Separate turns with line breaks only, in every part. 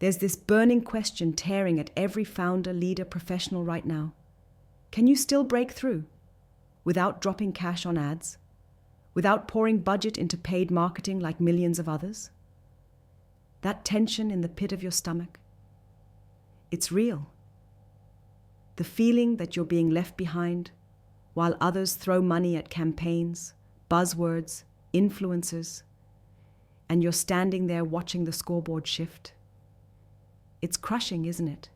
There's this burning question tearing at every founder, leader, professional right now. Can you still break through without dropping cash on ads? Without pouring budget into paid marketing like millions of others? That tension in the pit of your stomach, it's real. The feeling that you're being left behind while others throw money at campaigns, buzzwords, influencers, and you're standing there watching the scoreboard shift. It's crushing, isn't it?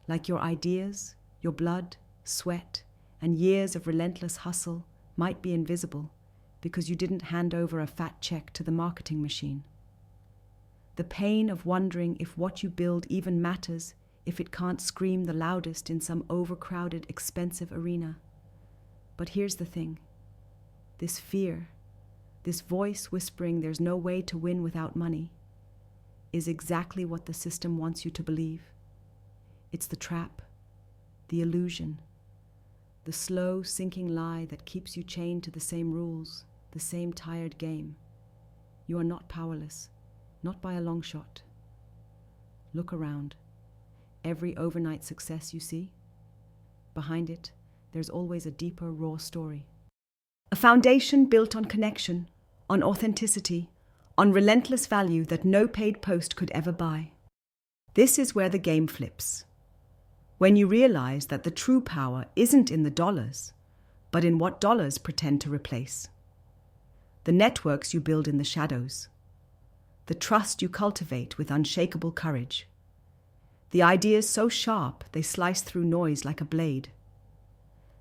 Like your ideas, your blood, sweat, and years of relentless hustle might be invisible because you didn't hand over a fat check to the marketing machine. The pain of wondering if what you build even matters if it can't scream the loudest in some overcrowded, expensive arena. But here's the thing. This fear, this voice whispering there's no way to win without money, is exactly what the system wants you to believe. It's the trap, the illusion, the slow sinking lie that keeps you chained to the same rules, the same tired game. You are not powerless, not by a long shot. Look around. Every overnight success you see, behind it, there's always a deeper, raw story. A foundation built on connection, on authenticity, on relentless value that no paid post could ever buy. This is where the game flips. When you realize that the true power isn't in the dollars, but in what dollars pretend to replace. The networks you build in the shadows. The trust you cultivate with unshakable courage. The ideas so sharp they slice through noise like a blade.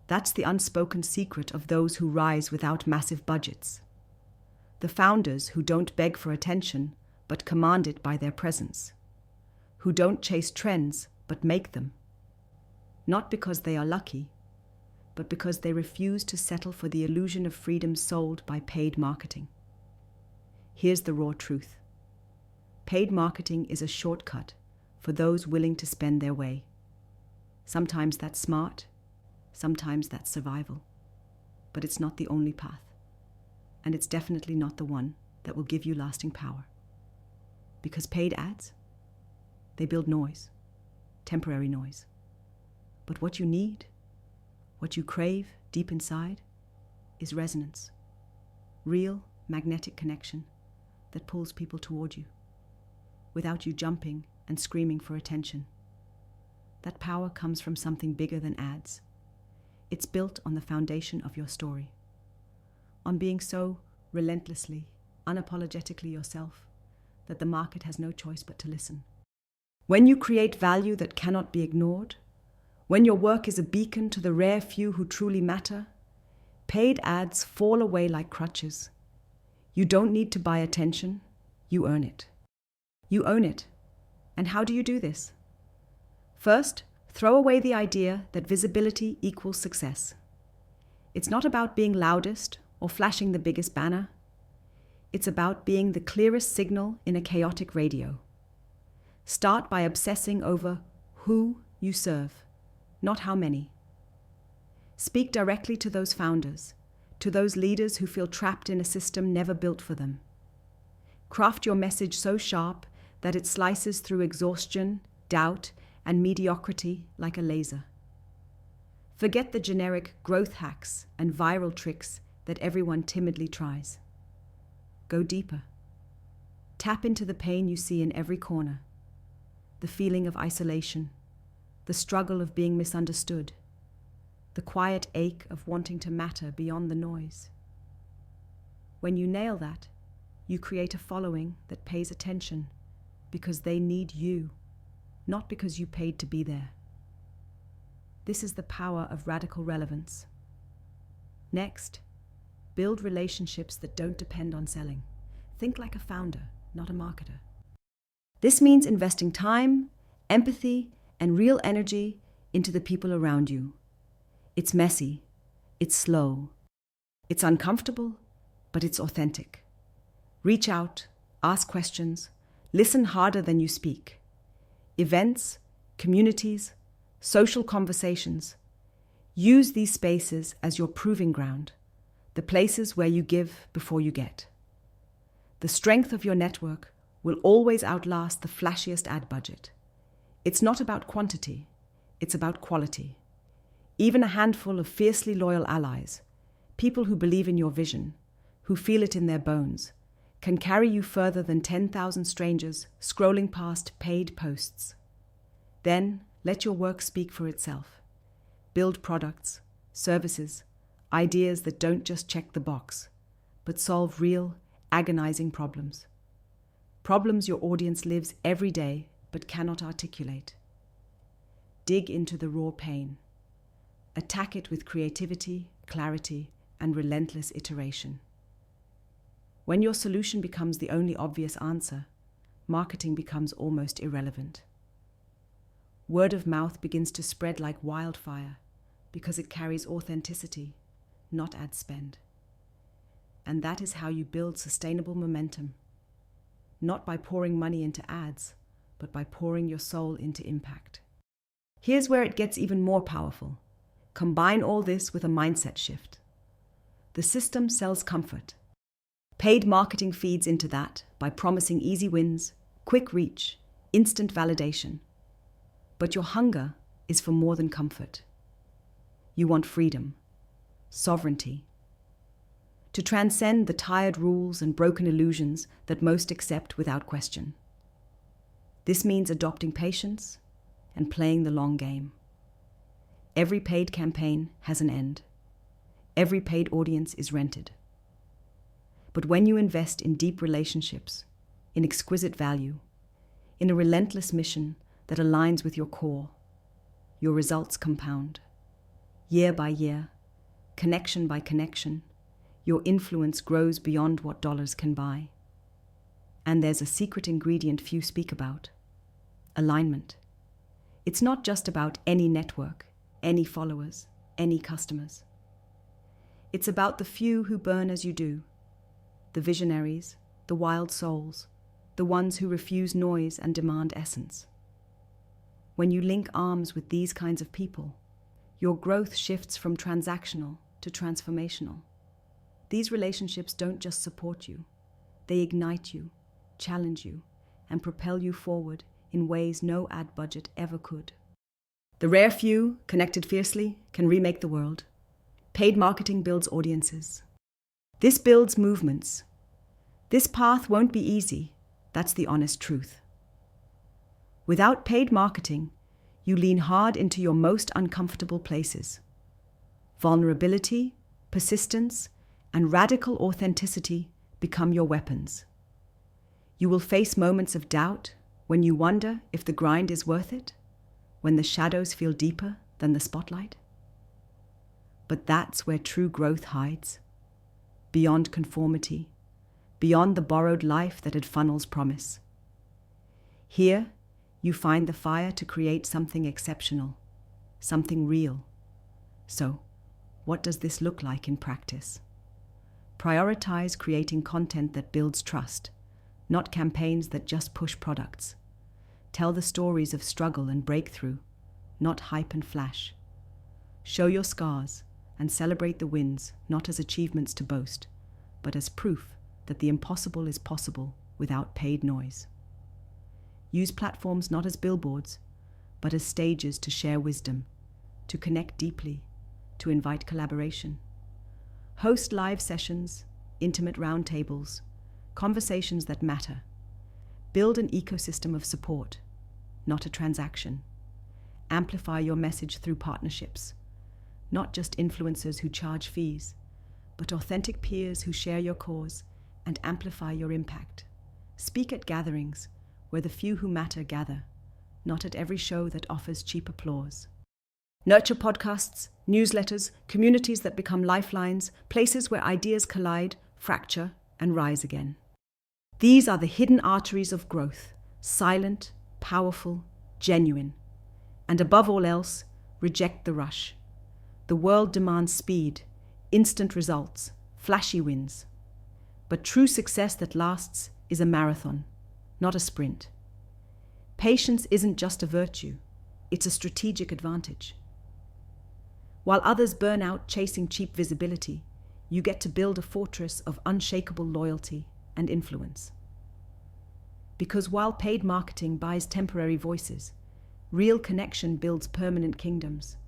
That's the unspoken secret of those who rise without massive budgets. The founders who don't beg for attention, but command it by their presence. Who don't chase trends, but make them. Not because they are lucky, but because they refuse to settle for the illusion of freedom sold by paid marketing. Here's the raw truth. Paid marketing is a shortcut for those willing to spend their way. Sometimes that's smart, sometimes that's survival. But it's not the only path. And it's definitely not the one that will give you lasting power. Because paid ads, they build noise, temporary noise. But what you need, what you crave deep inside, is resonance. Real magnetic connection that pulls people toward you, without you jumping and screaming for attention. That power comes from something bigger than ads. It's built on the foundation of your story, on being so relentlessly, unapologetically yourself that the market has no choice but to listen. When you create value that cannot be ignored, when your work is a beacon to the rare few who truly matter, paid ads fall away like crutches. You don't need to buy attention, you earn it. You own it. And how do you do this? First, throw away the idea that visibility equals success. It's not about being loudest or flashing the biggest banner. It's about being the clearest signal in a chaotic radio. Start by obsessing over who you serve, not how many. Speak directly to those founders, to those leaders who feel trapped in a system never built for them. Craft your message so sharp that it slices through exhaustion, doubt, and mediocrity like a laser. Forget the generic growth hacks and viral tricks that everyone timidly tries. Go deeper. Tap into the pain you see in every corner, the feeling of isolation, the struggle of being misunderstood, the quiet ache of wanting to matter beyond the noise. When you nail that, you create a following that pays attention because they need you, not because you paid to be there. This is the power of radical relevance. Next, build relationships that don't depend on selling. Think like a founder, not a marketer. This means investing time, empathy, and real energy into the people around you. It's messy, it's slow, it's uncomfortable, but it's authentic. Reach out, ask questions, listen harder than you speak. Events, communities, social conversations. Use these spaces as your proving ground, the places where you give before you get. The strength of your network will always outlast the flashiest ad budget. It's not about quantity, it's about quality. Even a handful of fiercely loyal allies, people who believe in your vision, who feel it in their bones, can carry you further than 10,000 strangers scrolling past paid posts. Then let your work speak for itself. Build products, services, ideas that don't just check the box, but solve real, agonizing problems. Problems your audience lives every day but cannot articulate. Dig into the raw pain. Attack it with creativity, clarity, and relentless iteration. When your solution becomes the only obvious answer, marketing becomes almost irrelevant. Word of mouth begins to spread like wildfire because it carries authenticity, not ad spend. And that is how you build sustainable momentum, not by pouring money into ads, but by pouring your soul into impact. Here's where it gets even more powerful. Combine all this with a mindset shift. The system sells comfort. Paid marketing feeds into that by promising easy wins, quick reach, instant validation. But your hunger is for more than comfort. You want freedom, sovereignty, to transcend the tired rules and broken illusions that most accept without question. This means adopting patience and playing the long game. Every paid campaign has an end. Every paid audience is rented. But when you invest in deep relationships, in exquisite value, in a relentless mission that aligns with your core, your results compound. Year by year, connection by connection, your influence grows beyond what dollars can buy. And there's a secret ingredient few speak about: alignment. It's not just about any network, any followers, any customers. It's about the few who burn as you do, the visionaries, the wild souls, the ones who refuse noise and demand essence. When you link arms with these kinds of people, your growth shifts from transactional to transformational. These relationships don't just support you, they ignite you, challenge you, and propel you forward in ways no ad budget ever could. The rare few, connected fiercely, can remake the world. Paid marketing builds audiences. This builds movements. This path won't be easy, that's the honest truth. Without paid marketing, you lean hard into your most uncomfortable places. Vulnerability, persistence, and radical authenticity become your weapons. You will face moments of doubt when you wonder if the grind is worth it, when the shadows feel deeper than the spotlight. But that's where true growth hides, beyond conformity, beyond the borrowed life that it funnels promise. Here, you find the fire to create something exceptional, something real. So, what does this look like in practice? Prioritize creating content that builds trust, not campaigns that just push products. Tell the stories of struggle and breakthrough, not hype and flash. Show your scars and celebrate the wins, not as achievements to boast, but as proof that the impossible is possible without paid noise. Use platforms not as billboards, but as stages to share wisdom, to connect deeply, to invite collaboration. Host live sessions, intimate roundtables, conversations that matter. Build an ecosystem of support, not a transaction. Amplify your message through partnerships, not just influencers who charge fees, but authentic peers who share your cause and amplify your impact. Speak at gatherings where the few who matter gather, not at every show that offers cheap applause. Nurture podcasts, newsletters, communities that become lifelines, places where ideas collide, fracture, and rise again. These are the hidden arteries of growth, silent, powerful, genuine. And above all else, reject the rush. The world demands speed, instant results, flashy wins. But true success that lasts is a marathon, not a sprint. Patience isn't just a virtue, it's a strategic advantage. While others burn out chasing cheap visibility, you get to build a fortress of unshakable loyalty and influence. Because while paid marketing buys temporary voices, real connection builds permanent kingdoms.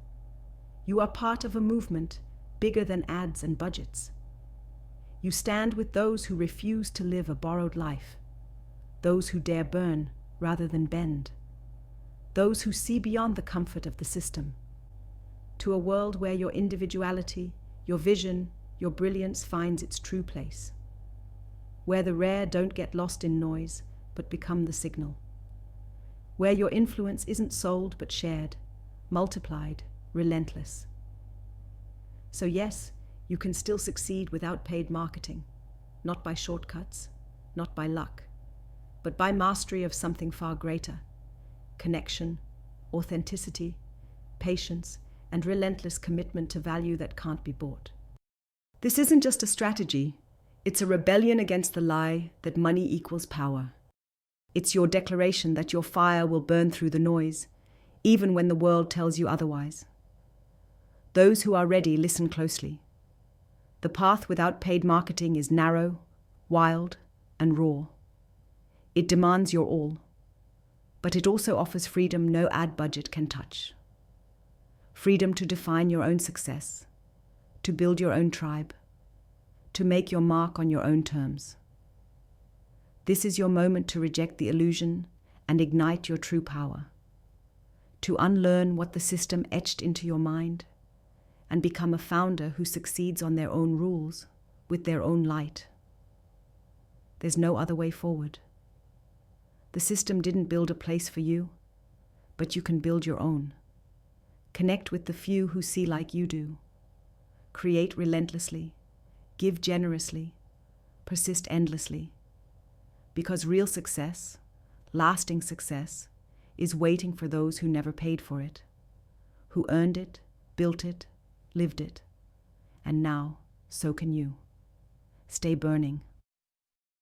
You are part of a movement bigger than ads and budgets. You stand with those who refuse to live a borrowed life, those who dare burn rather than bend, those who see beyond the comfort of the system, to a world where your individuality, your vision, your brilliance finds its true place, where the rare don't get lost in noise but become the signal, where your influence isn't sold but shared, multiplied, relentless. So yes, you can still succeed without paid marketing, not by shortcuts, not by luck, but by mastery of something far greater: connection, authenticity, patience, and relentless commitment to value that can't be bought. This isn't just a strategy, it's a rebellion against the lie that money equals power. It's your declaration that your fire will burn through the noise, even when the world tells you otherwise. Those who are ready, listen closely. The path without paid marketing is narrow, wild, and raw. It demands your all, but it also offers freedom no ad budget can touch. Freedom to define your own success, to build your own tribe, to make your mark on your own terms. This is your moment to reject the illusion and ignite your true power, to unlearn what the system etched into your mind and become a founder who succeeds on their own rules, with their own light. There's no other way forward. The system didn't build a place for you, but you can build your own. Connect with the few who see like you do. Create relentlessly, give generously, persist endlessly. Because real success, lasting success, is waiting for those who never paid for it, who earned it, built it, lived it. And now, so can you. Stay burning.